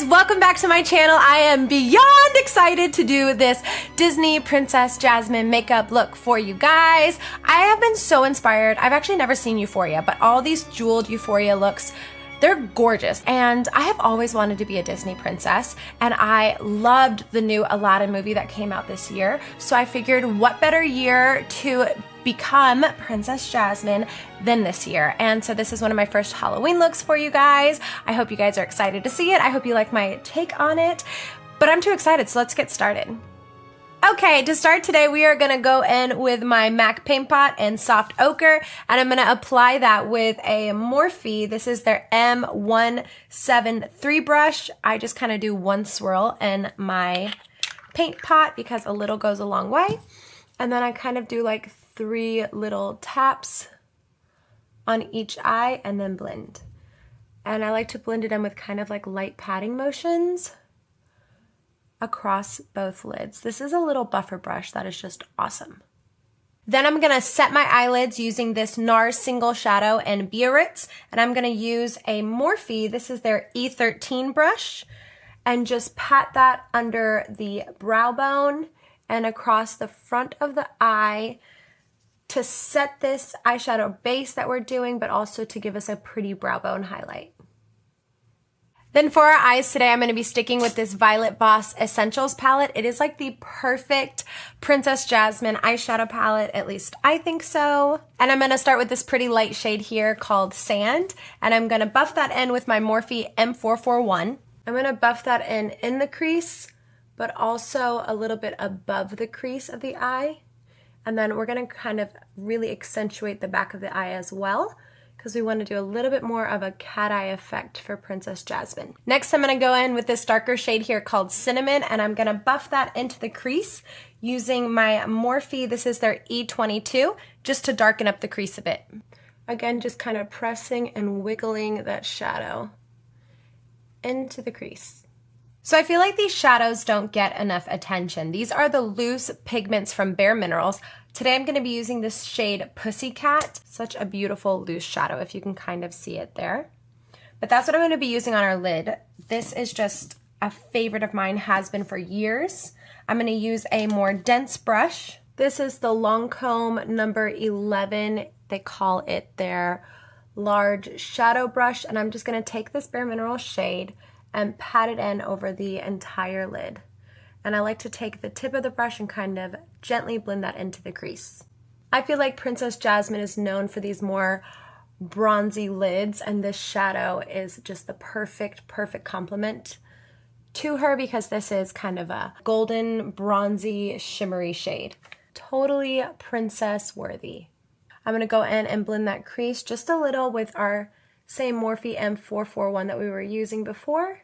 guys, welcome back to my channel. I am beyond excited to do this Disney Princess Jasmine makeup look for you guys. I have been so inspired. I've actually never seen Euphoria, but all these jeweled Euphoria looks, they're gorgeous. And I have always wanted to be a Disney princess, and I loved the new Aladdin movie that came out this year. So I figured what better year to become Princess Jasmine than this year. And so this is one of my first Halloween looks for you guys. I hope you guys are excited to see it. I hope you like my take on it, but I'm too excited, so let's get started. Okay, to start today, we are gonna go in with my MAC Paint Pot and Soft Ochre, and I'm gonna apply that with a Morphe. This is their M173 brush. I just kind of do one swirl in my paint pot because a little goes a long way. And then I kind of do like 3 little taps on each eye and then blend. And I like to blend it in with kind of like light patting motions across both lids. This is a little buffer brush that is just awesome. Then I'm gonna set my eyelids using this NARS single shadow in BIARRITZ, and I'm gonna use a Morphe. This is their E13 brush, and just pat that under the brow bone and across the front of the eye to set this eyeshadow base that we're doing, but also to give us a pretty brow bone highlight. Then for our eyes today, I'm going to be sticking with this Violet Voss Essentials palette. It is like the perfect Princess Jasmine eyeshadow palette, at least I think so. And I'm going to start with this pretty light shade here called Sand, and I'm going to buff that in with my Morphe M441. I'm going to buff that in the crease, but also a little bit above the crease of the eye. And then we're gonna kind of really accentuate the back of the eye as well, because we want to do a little bit more of a cat eye effect for Princess Jasmine. Next, I'm gonna go in with this darker shade here called Cinnamon, and I'm gonna buff that into the crease using my Morphe. This is their E22, just to darken up the crease a bit. Again, just kind of pressing and wiggling that shadow into the crease. So I feel like these shadows don't get enough attention. These are the loose pigments from Bare Minerals. Today I'm going to be using this shade Pussycat. Such a beautiful loose shadow, if you can kind of see it there. But that's what I'm going to be using on our lid. This is just a favorite of mine, has been for years. I'm going to use a more dense brush. This is the Lancome number 11. They call it their large shadow brush. And I'm just going to take this Bare Minerals shade and pat it in over the entire lid. And I like to take the tip of the brush and kind of gently blend that into the crease. I feel like Princess Jasmine is known for these more bronzy lids, and this shadow is just the perfect complement to her, because this is kind of a golden, bronzy, shimmery shade. Totally princess worthy. I'm gonna go in and blend that crease just a little with our same Morphe M441 that we were using before,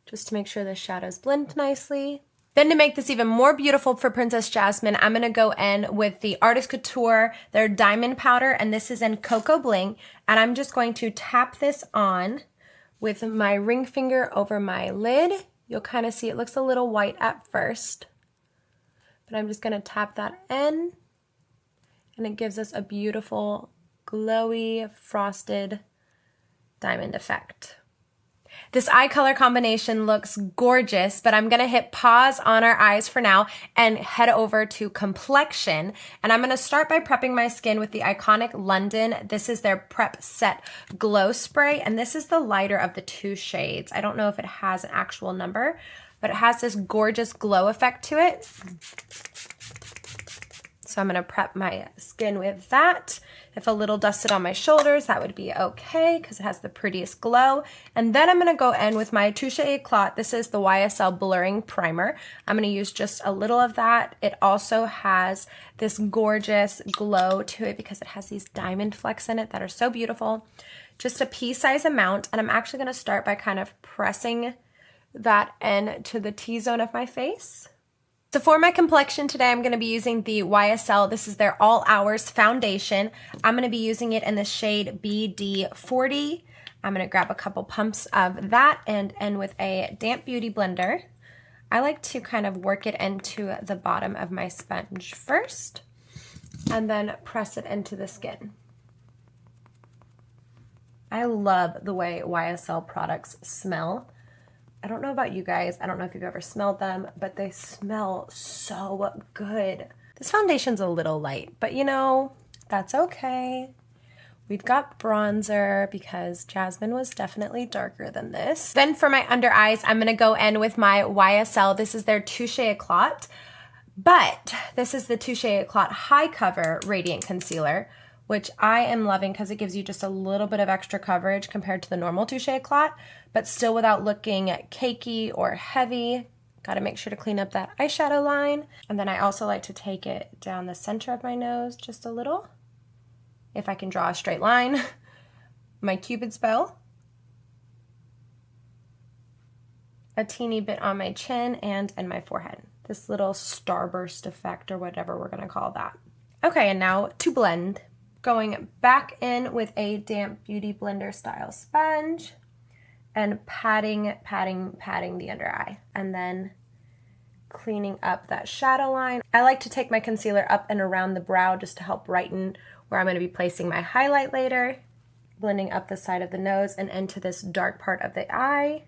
just to make sure the shadows blend nicely. Then to make this even more beautiful for Princess Jasmine, I'm going to go in with the Artist Couture, their diamond powder, and this is in Coco Bling, and I'm just going to tap this on with my ring finger over my lid. You'll kind of see it looks a little white at first, but I'm just going to tap that in, and it gives us a beautiful, glowy, frosted diamond effect. This eye color combination looks gorgeous, but I'm gonna hit pause on our eyes for now and head over to complexion. And I'm gonna start by prepping my skin with the iconic London. This is their Prep Set Glow Spray, and this is the lighter of the 2 shades. I don't know if it has an actual number, but it has this gorgeous glow effect to it. So I'm gonna prep my skin with that. If a little dusted on my shoulders, that would be okay because it has the prettiest glow. And then I'm gonna go in with my Touche ECLAT. This is the YSL Blurring Primer. I'm gonna use just a little of that. It also has this gorgeous glow to it because it has these diamond flecks in it that are so beautiful. Just a pea-size amount, and I'm actually gonna start by kind of pressing that into the T-zone of my face. So for my complexion today, I'm going to be using the YSL. This is their All Hours Foundation. I'm going to be using it in the shade BD40. I'm going to grab a couple pumps of that and end with a damp beauty blender. I like to kind of work it into the bottom of my sponge first and then press it into the skin. I love the way YSL products smell. I don't know about you guys. I don't know if you've ever smelled them, but they smell so good. This foundation's a little light, but you know, that's okay. We've got bronzer because Jasmine was definitely darker than this. Then for my under eyes, I'm gonna go in with my YSL. This is their Touche ECLAT, but this is the Touche ECLAT High Cover Radiant Concealer, which I am loving because it gives you just a little bit of extra coverage compared to the normal Touche ECLAT, but still without looking cakey or heavy. Gotta make sure to clean up that eyeshadow line. And then I also like to take it down the center of my nose just a little, if I can draw a straight line. My Cupid's bow. A teeny bit on my chin and in my forehead. This little starburst effect or whatever we're gonna call that. Okay, and now to blend. Going back in with a damp Beauty Blender style sponge and patting the under eye, and then cleaning up that shadow line. I like to take my concealer up and around the brow just to help brighten where I'm going to be placing my highlight later, blending up the side of the nose and into this dark part of the eye.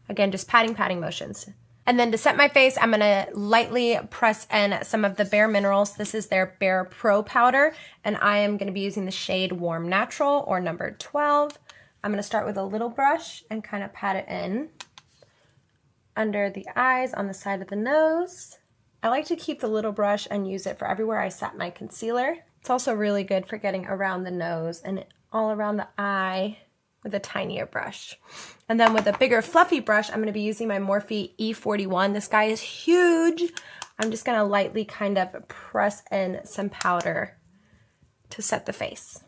Again, just patting motions. And then to set my face, I'm gonna lightly press in some of the Bare Minerals. This is their Bare Pro Powder, and I am gonna be using the shade Warm Natural or number 12. I'm gonna start with a little brush and kind of pat it in under the eyes, on the side of the nose. I like to keep the little brush and use it for everywhere I set my concealer. It's also really good for getting around the nose and all around the eye with a tinier brush. And then with a bigger fluffy brush, I'm gonna be using my Morphe E41. This guy is huge. I'm just gonna lightly kind of press in some powder to set the face.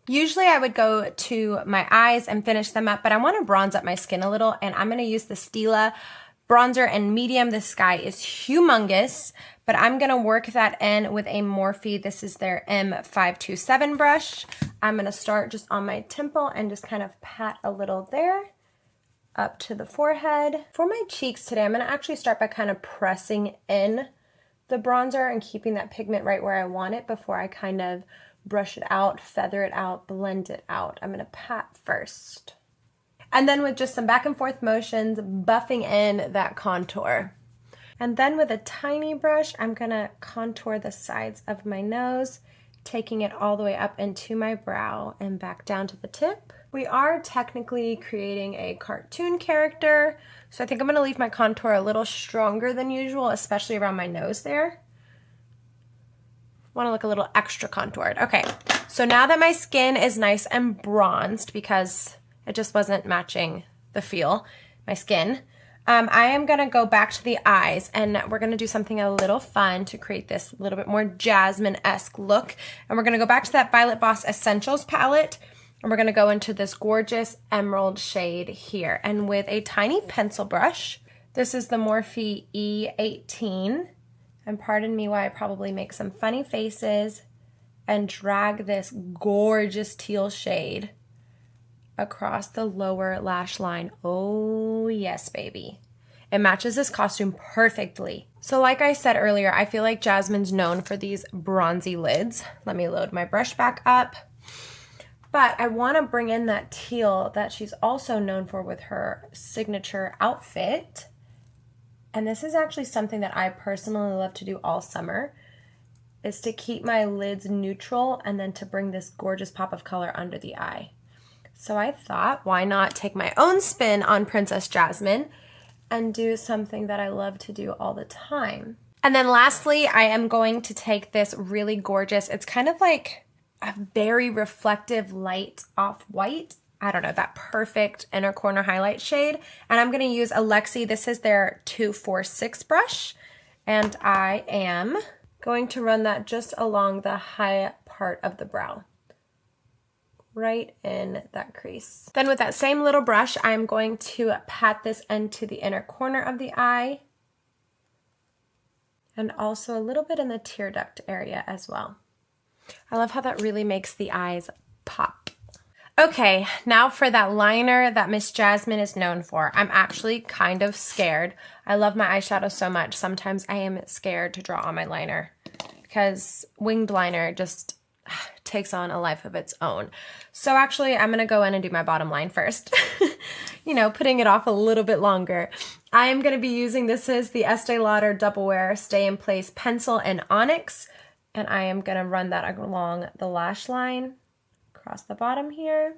Usually I would go to my eyes and finish them up, but I wanna bronze up my skin a little, and I'm gonna use the Stila bronzer in medium. This guy is humongous, but I'm gonna work that in with a Morphe. This is their M527 brush. I'm gonna start just on my temple and just kind of pat a little there, up to the forehead. For my cheeks today, I'm gonna actually start by kind of pressing in the bronzer and keeping that pigment right where I want it before I kind of brush it out, feather it out, blend it out. I'm gonna pat first. And then with just some back and forth motions, buffing in that contour. And then with a tiny brush, I'm gonna contour the sides of my nose, taking it all the way up into my brow and back down to the tip. We are technically creating a cartoon character, so I think I'm gonna leave my contour a little stronger than usual, especially around my nose there. Wanna look a little extra contoured. Okay, so now that my skin is nice and bronzed because it just wasn't matching the feel, my skin, I am gonna go back to the eyes, and we're gonna do something a little fun to create this little bit more Jasmine-esque look. And we're gonna go back to that Violet Voss Essentials palette, and we're gonna go into this gorgeous emerald shade here. And with a tiny pencil brush, this is the Morphe E18, and pardon me while I probably make some funny faces and drag this gorgeous teal shade across the lower lash line. Oh yes, baby. It matches this costume perfectly. So like I said earlier, I feel like Jasmine's known for these bronzy lids. Let me load my brush back up. But I want to bring in that teal that she's also known for with her signature outfit. And this is actually something that I personally love to do all summer, is to keep my lids neutral and then to bring this gorgeous pop of color under the eye. So I thought, why not take my own spin on Princess Jasmine and do something that I love to do all the time. And then lastly, I am going to take this really gorgeous, it's kind of like a very reflective light off-white. I don't know, that perfect inner corner highlight shade. And I'm gonna use Alexi, this is their 246 brush. And I am going to run that just along the high part of the brow, right in that crease. Then with that same little brush, I'm going to pat this into the inner corner of the eye and also a little bit in the tear duct area as well. I love how that really makes the eyes pop. Okay, now for that liner that Miss Jasmine is known for. I'm actually kind of scared. I love my eyeshadow so much. Sometimes I am scared to draw on my liner because winged liner just takes on a life of its own. So actually, I'm gonna go in and do my bottom line first. You know, putting it off a little bit longer. I am gonna be using, this is the Estee Lauder Double Wear Stay in Place Pencil in Onyx, and I am gonna run that along the lash line, across the bottom here.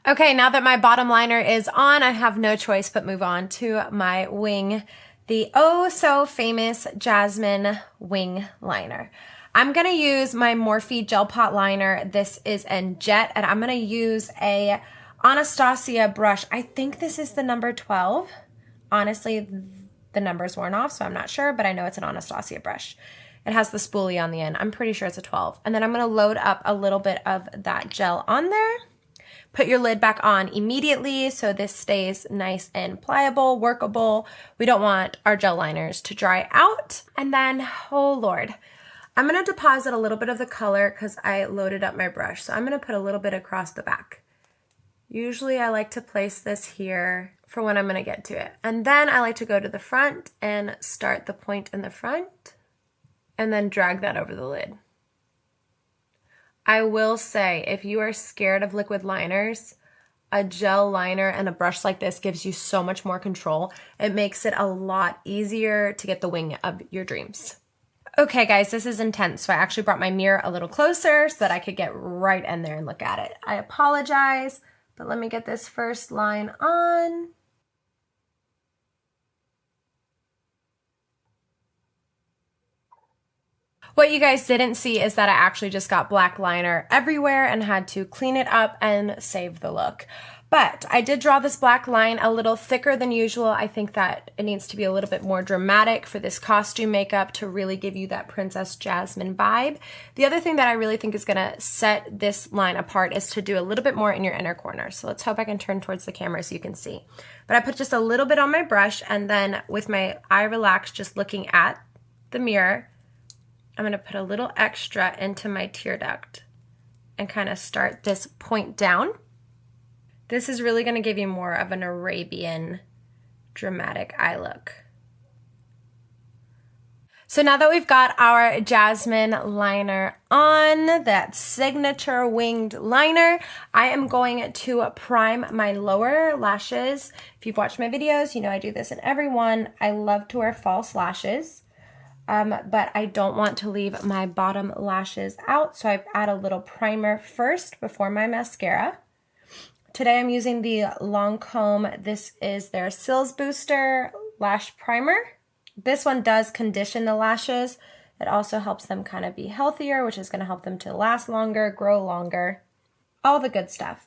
Okay, now that my bottom liner is on, I have no choice but move on to my wing, the oh so famous Jasmine wing liner. I'm gonna use my Morphe Gel Pot Liner. This is in Jet, and I'm gonna use a Anastasia brush. I think this is the number 12. Honestly, the numbers weren't off, so I'm not sure, but I know it's an Anastasia brush. It has the spoolie on the end. I'm pretty sure it's a 12. And then I'm gonna load up a little bit of that gel on there. Put your lid back on immediately so this stays nice and pliable, workable. We don't want our gel liners to dry out. And then, oh Lord, I'm gonna deposit a little bit of the color because I loaded up my brush. So I'm gonna put a little bit across the back. Usually I like to place this here for when I'm gonna get to it. And then I like to go to the front and start the point in the front and then drag that over the lid. I will say, if you are scared of liquid liners, a gel liner and a brush like this gives you so much more control. It makes it a lot easier to get the wing of your dreams. Okay guys, this is intense, so I actually brought my mirror a little closer so that I could get right in there and look at it. I apologize, but let me get this first line on. What you guys didn't see is that I actually just got black liner everywhere and had to clean it up and save the look. But I did draw this black line a little thicker than usual. I think that it needs to be a little bit more dramatic for this costume makeup to really give you that Princess Jasmine vibe. The other thing that I really think is gonna set this line apart is to do a little bit more in your inner corner. So let's hope I can turn towards the camera so you can see. But I put just a little bit on my brush, and then with my eye relaxed, just looking at the mirror, I'm gonna put a little extra into my tear duct and kind of start this point down. This is really gonna give you more of an Arabian dramatic eye look. So now that we've got our Jasmine liner on, that signature winged liner, I am going to prime my lower lashes. If you've watched my videos, you know I do this in every one. I love to wear false lashes. But I don't want to leave my bottom lashes out, so I add a little primer first before my mascara. Today I'm using the LANCOME. This is their CILS Booster Lash Primer. This one does condition the lashes. It also helps them kind of be healthier, which is going to help them to last longer, grow longer, all the good stuff.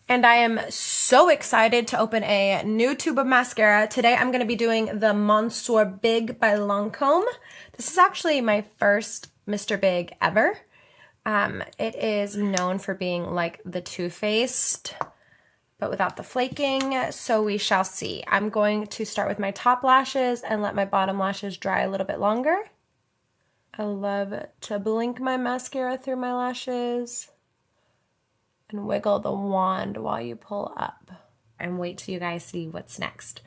And I am so excited to open a new tube of mascara. Today I'm going to be doing the Monsieur Big by Lancome. This is actually my first Mr. Big ever. It is known for being like the Too Faced, but without the flaking, so we shall see. I'm going to start with my top lashes and let my bottom lashes dry a little bit longer. I love to blink my mascara through my lashes and wiggle the wand while you pull up. And wait till you guys see what's next.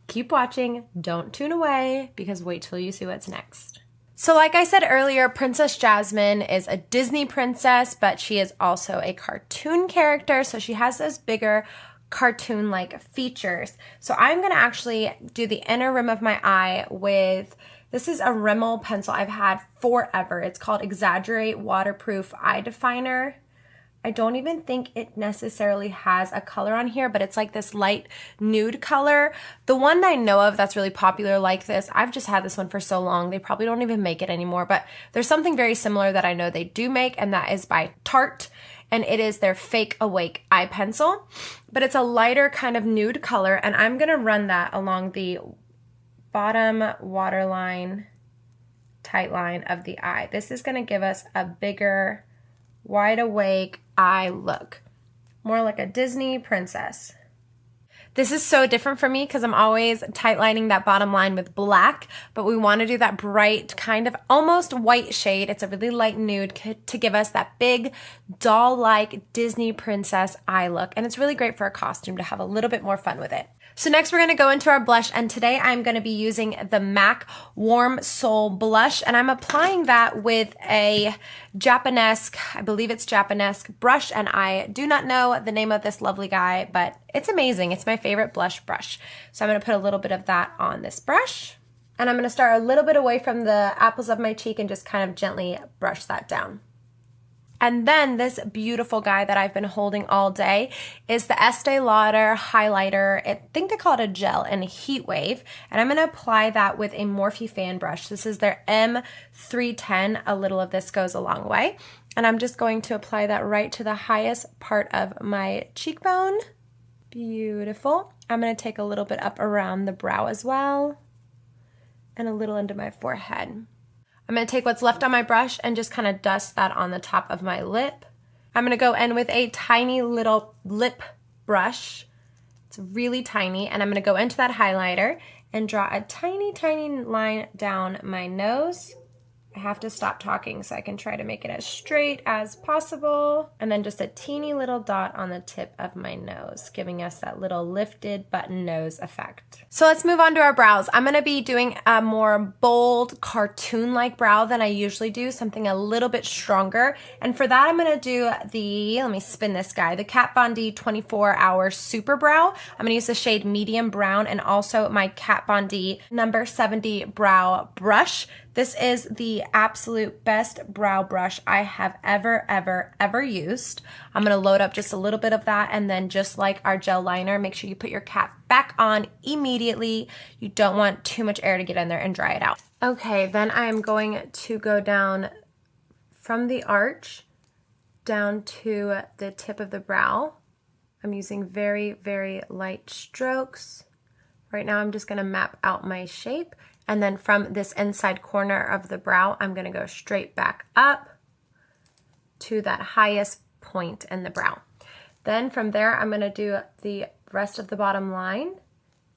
Keep watching, don't tune away, because wait till you see what's next. So like I said earlier, Princess Jasmine is a Disney princess, but she is also a cartoon character, so she has those bigger cartoon-like features. So I'm gonna actually do the inner rim of my eye with, this is a Rimmel pencil I've had forever. It's called Exaggerate Waterproof Eye Definer. I don't even think it necessarily has a color on here, but it's like this light nude color. The one I know of that's really popular like this, I've just had this one for so long, they probably don't even make it anymore, but there's something very similar that I know they do make, and that is by Tarte, and it is their Fake Awake eye pencil. But it's a lighter kind of nude color, and I'm gonna run that along the bottom waterline, tight line of the eye. This is gonna give us a bigger, wide awake eye look, more like a Disney princess. This is so different for me because I'm always tightlining that bottom line with black, but we want to do that bright kind of almost white shade. It's a really light nude to give us that big doll-like Disney princess eye look, and it's really great for a costume to have a little bit more fun with it. So next we're going to go into our blush, and today I'm going to be using the MAC Warm Soul Blush, and I'm applying that with a Japanesque, I believe it's Japanesque brush, and I do not know the name of this lovely guy, but it's amazing. It's my favorite blush brush. So I'm going to put a little bit of that on this brush, and I'm going to start a little bit away from the apples of my cheek and just kind of gently brush that down. And then this beautiful guy that I've been holding all day is the Estee Lauder highlighter. I think they call it a gel in Heat Wave. And I'm going to apply that with a Morphe fan brush. This is their M310. A little of this goes a long way. And I'm just going to apply that right to the highest part of my cheekbone. Beautiful. I'm going to take a little bit up around the brow as well. And a little into my forehead. I'm going to take what's left on my brush and just kind of dust that on the top of my lip. I'm going to go in with a tiny little lip brush. It's really tiny, and I'm going to go into that highlighter and draw a tiny, tiny line down my nose. I have to stop talking so I can try to make it as straight as possible. And then just a teeny little dot on the tip of my nose, giving us that little lifted button nose effect. So let's move on to our brows. I'm gonna be doing a more bold, cartoon-like brow than I usually do, something a little bit stronger. And for that, I'm gonna do the, let me spin this guy, the Kat Von D 24-Hour Super Brow. I'm gonna use the shade Medium Brown and also my Kat Von D number 70 Brow Brush. This is the absolute best brow brush I have ever used. I'm going to load up just a little bit of that, and then just like our gel liner, make sure you put your cap back on immediately. You don't want too much air to get in there and dry it out. Okay, then I am going to go down from the arch down to the tip of the brow. I'm using very, very light strokes. Right now I'm just going to map out my shape. And then from this inside corner of the brow, I'm going to go straight back up to that highest point in the brow. Then from there, I'm going to do the rest of the bottom line,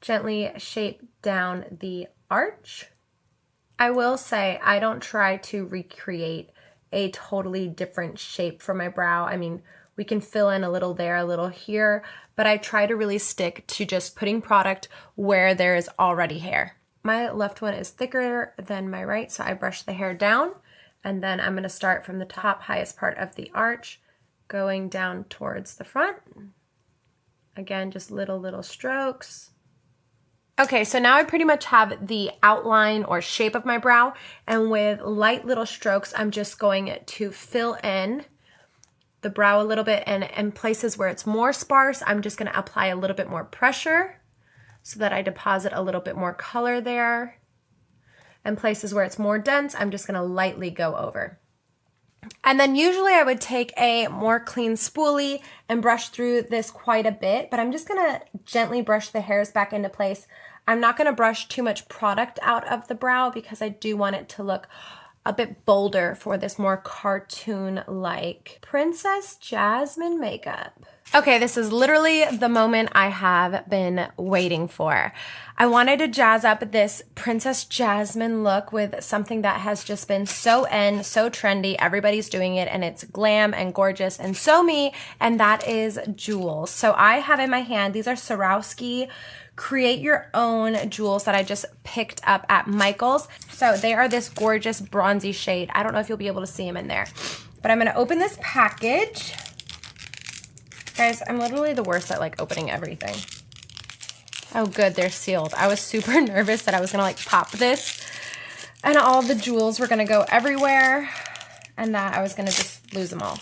gently shape down the arch. I will say I don't try to recreate a totally different shape for my brow. I mean, we can fill in a little there, a little here, but I try to really stick to just putting product where there is already hair. My left one is thicker than my right, so I brush the hair down, and then I'm going to start from the top highest part of the arch, going down towards the front. Again, just little strokes. Okay, so now I pretty much have the outline or shape of my brow, and with light little strokes, I'm just going to fill in the brow a little bit, and in places where it's more sparse, I'm just going to apply a little bit more pressure, so that I deposit a little bit more color there. And places where it's more dense, I'm just gonna lightly go over. And then usually I would take a more clean spoolie and brush through this quite a bit, but I'm just gonna gently brush the hairs back into place. I'm not gonna brush too much product out of the brow because I do want it to look a bit bolder for this more cartoon-like Princess Jasmine Makeup. Okay, this is literally the moment I have been waiting for. I wanted to jazz up this Princess Jasmine look with something that has just been so in, so trendy. Everybody's doing it, and it's glam and gorgeous and so me, and that is jewels. So I have in my hand, these are Swarovski Create Your Own jewels that I just picked up at Michael's. So they are this gorgeous bronzy shade. I don't know if you'll be able to see them in there, but I'm gonna open this package. Guys, I'm literally the worst at like opening everything. Oh good, they're sealed. I was super nervous that I was gonna like pop this and all the jewels were gonna go everywhere and that I was gonna just lose them all.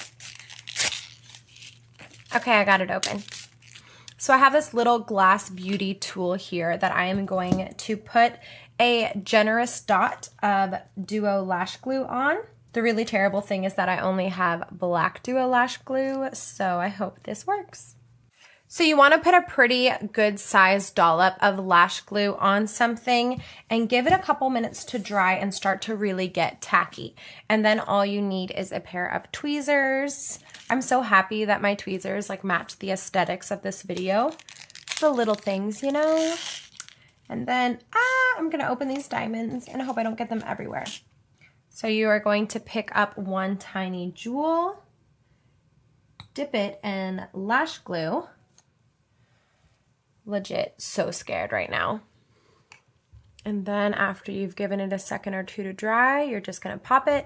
Okay, I got it open. So I have this little glass beauty tool here that I am going to put a generous dot of Duo Lash Glue on. The really terrible thing is that I only have black Duo Lash Glue, so I hope this works. So you want to put a pretty good sized dollop of lash glue on something and give it a couple minutes to dry and start to really get tacky. And then all you need is a pair of tweezers. I'm so happy that my tweezers like match the aesthetics of this video. It's the little things, you know? And then, I'm gonna open these diamonds and I hope I don't get them everywhere. So you are going to pick up one tiny jewel, dip it in lash glue, legit so scared right now. And then after you've given it a second or two to dry, you're just gonna pop it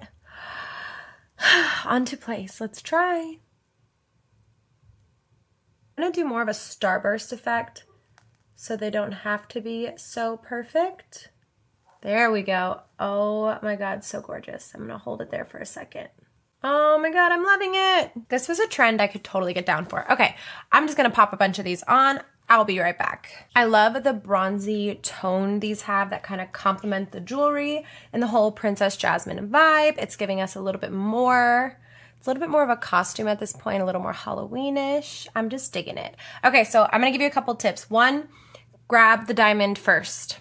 onto place. Let's try. I'm gonna do more of a starburst effect so they don't have to be so perfect. There we go. Oh my God, so gorgeous. I'm gonna hold it there for a second. Oh my God, I'm loving it. This was a trend I could totally get down for. Okay, I'm just gonna pop a bunch of these on. I'll be right back. I love the bronzy tone these have that kind of complement the jewelry and the whole Princess Jasmine vibe. It's giving us a little bit more, it's a little bit more of a costume at this point, a little more Halloweenish. I'm just digging it. Okay, so I'm gonna give you a couple tips. One, grab the diamond first.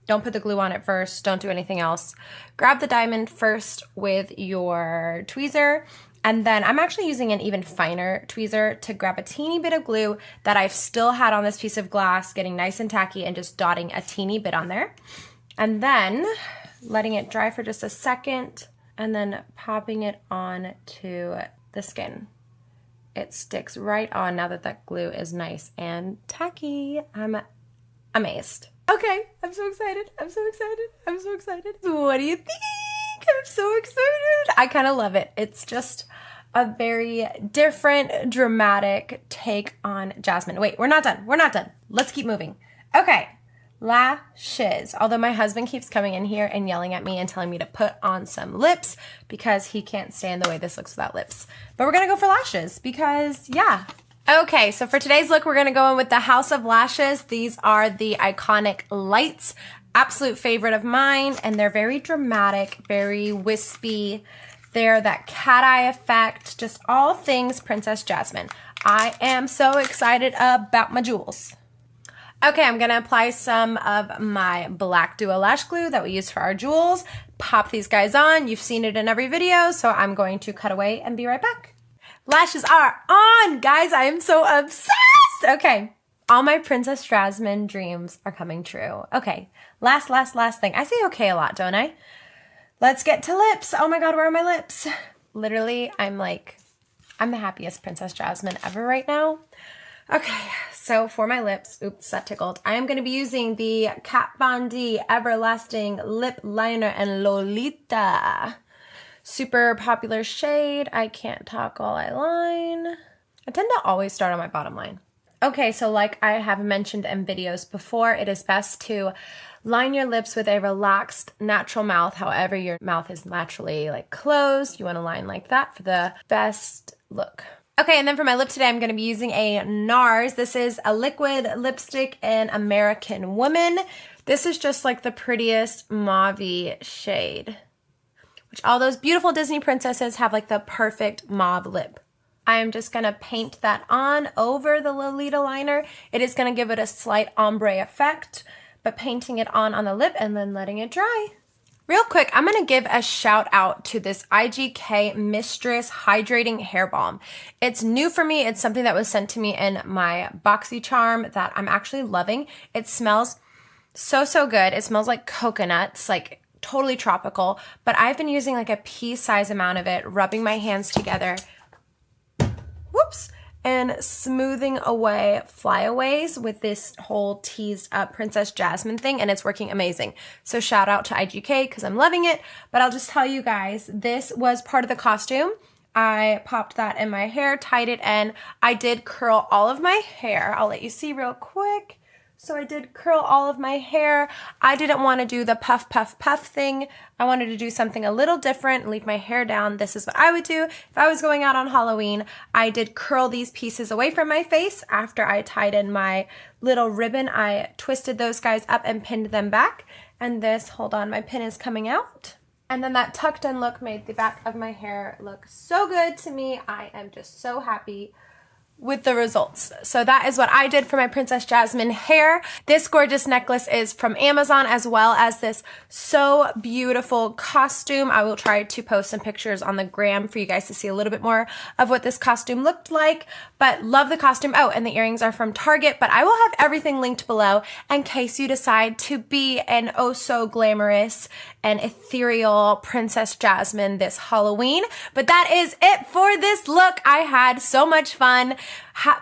Don't put the glue on it first. Don't do anything else. Grab the diamond first with your tweezer. And then I'm actually using an even finer tweezer to grab a teeny bit of glue that I've still had on this piece of glass, getting nice and tacky and just dotting a teeny bit on there. And then letting it dry for just a second and then popping it on to the skin. It sticks right on now that that glue is nice and tacky. I'm amazed. Okay, I'm so excited. I'm so excited. I'm so excited. What do you think? I'm so excited. I kind of love it. It's just a very different, dramatic take on Jasmine. Wait, we're not done. We're not done. Let's keep moving. Okay, lashes. Although my husband keeps coming in here and yelling at me and telling me to put on some lips because he can't stand the way this looks without lips. But we're going to go for lashes because, yeah. Okay, so for today's look, we're going to go in with the House of Lashes. These are the iconic lights. Absolute favorite of mine, and they're very dramatic, very wispy. They're that cat eye effect, just all things Princess Jasmine. I am so excited about my jewels. Okay, I'm gonna apply some of my black Duo Lash Glue that we use for our jewels. Pop these guys on. You've seen it in every video, so I'm going to cut away and be right back. Lashes are on, guys. I am so obsessed. Okay. All my Princess Jasmine dreams are coming true. Okay, last thing. I say okay a lot, don't I? Let's get to lips. Oh my God, where are my lips? Literally, I'm the happiest Princess Jasmine ever right now. Okay, so for my lips, oops, that tickled. I am gonna be using the Kat Von D Everlasting Lip Liner in Lolita. Super popular shade. I can't talk while I line. I tend to always start on my bottom line. Okay, so like I have mentioned in videos before, it is best to line your lips with a relaxed, natural mouth. However, your mouth is naturally closed. You want to line like that for the best look. Okay, and then for my lip today, I'm going to be using a NARS. This is a liquid lipstick in American Woman. This is just like the prettiest mauve-y shade, which all those beautiful Disney princesses have like the perfect mauve lip. I'm just going to paint that on over the Lolita liner. It is going to give it a slight ombre effect, but painting it on the lip and then letting it dry. Real quick, I'm going to give a shout out to this IGK Mistress Hydrating Hair Balm. It's new for me. It's something that was sent to me in my BoxyCharm that I'm actually loving. It smells so good. It smells like coconuts, like totally tropical, but I've been using like a pea-size amount of it, rubbing my hands together, and smoothing away flyaways with this whole teased up Princess Jasmine thing, and it's working amazing. So shout out to IGK because I'm loving it. But I'll just tell you guys, this was part of the costume. I popped that in my hair, tied it in. I did curl all of my hair. I'll let you see real quick. So I did curl all of my hair. I didn't want to do the puff thing. I wanted to do something a little different, leave my hair down. This is what I would do if I was going out on Halloween. I did curl these pieces away from my face. After I tied in my little ribbon, I twisted those guys up and pinned them back. And this, hold on, my pin is coming out. And then that tucked in look made the back of my hair look so good to me. I am just so happy with the results. So that is what I did for my Princess Jasmine hair. This gorgeous necklace is from Amazon, as well as this so beautiful costume. I will try to post some pictures on the gram for you guys to see a little bit more of what this costume looked like, but love the costume. Oh, and the earrings are from Target, but I will have everything linked below in case you decide to be an oh so glamorous and ethereal Princess Jasmine this Halloween. But that is it for this look. I had so much fun.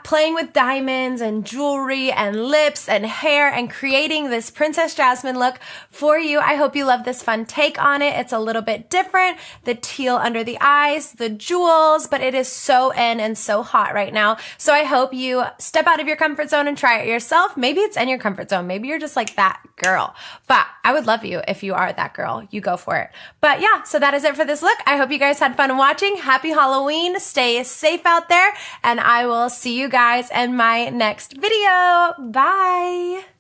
playing with diamonds and jewelry and lips and hair and creating this Princess Jasmine look for you. I hope you love this fun take on it. It's a little bit different. The teal under the eyes, the jewels, but it is so in and so hot right now. So I hope you step out of your comfort zone and try it yourself. Maybe it's in your comfort zone. Maybe you're just like that girl. But I would love you if you are that girl. You go for it. But yeah, so that is it for this look. I hope you guys had fun watching. Happy Halloween. Stay safe out there, and I will see you guys in my next video. Bye.